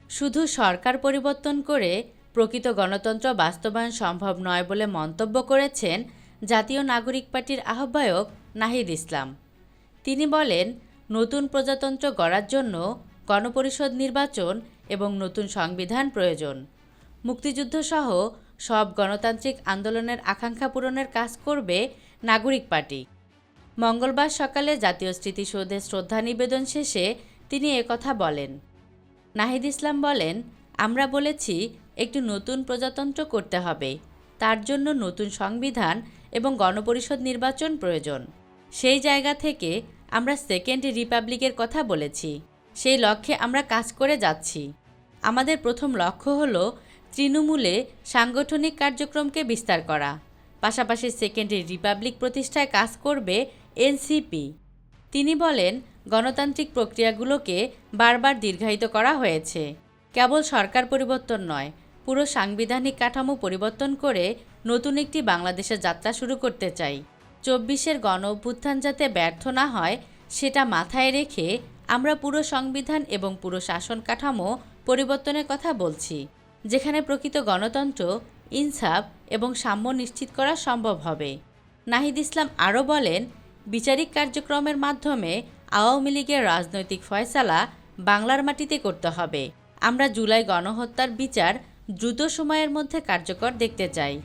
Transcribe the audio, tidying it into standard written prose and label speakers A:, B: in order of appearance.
A: শুধু সরকার পরিবর্তন করে প্রকৃত গণতন্ত্র বাস্তবায়ন সম্ভব নয় বলে মন্তব্য করেছেন জাতীয় নাগরিক পার্টির আহ্বায়ক নাহিদ ইসলাম। তিনি বলেন, নতুন প্রজাতন্ত্র গড়ার জন্য গণপরিষদ নির্বাচন এবং নতুন সংবিধান প্রয়োজন। মুক্তিযুদ্ধসহ সব গণতান্ত্রিক আন্দোলনের আকাঙ্ক্ষা পূরণের কাজ করবে নাগরিক পার্টি। মঙ্গলবার সকালে জাতীয় স্মৃতিসৌধে শ্রদ্ধা নিবেদন শেষে তিনি একথা বলেন। নাহিদ ইসলাম বলেন, আমরা বলেছি একটি নতুন প্রজাতন্ত্র করতে হবে, তার জন্য নতুন সংবিধান এবং গণপরিষদ নির্বাচন প্রয়োজন। সেই জায়গা থেকে আমরা সেকেন্ড রিপাবলিকের কথা বলেছি। সেই লক্ষ্যে আমরা কাজ করে যাচ্ছি। আমাদের প্রথম লক্ষ্য হল তৃণমূলে সাংগঠনিক কার্যক্রমকে বিস্তার করা। পাশাপাশি সেকেন্ড রিপাবলিক প্রতিষ্ঠায় কাজ করবে এনসিপি। তিনি বলেন, গণতান্ত্রিক প্রক্রিয়াগুলোকে বারবার দীর্ঘায়িত করা হয়েছে। কেবল সরকার পরিবর্তন নয়, পুরো সাংবিধানিক কাঠামো পরিবর্তন করে নতুন একটি বাংলাদেশের যাত্রা শুরু করতে চাই। ২৪-এর গণ অভ্যুত্থান যাতে ব্যর্থ না হয় সেটা মাথায় রেখে আমরা পুরো সংবিধান এবং পুরো শাসন কাঠামো পরিবর্তনের কথা বলছি, যেখানে প্রকৃত গণতন্ত্র, ইনসাফ এবং সাম্য নিশ্চিত করা সম্ভব হবে। নাহিদ ইসলাম আরও বলেন, বিচারিক কার্যক্রমের মাধ্যমে আওয়ামী লীগের রাজনৈতিক ফয়সালা বাংলার মাটিতে করতে হবে। আমরা জুলাই গণহত্যার বিচার দ্রুত সময়ের মধ্যে কার্যকর দেখতে চাই।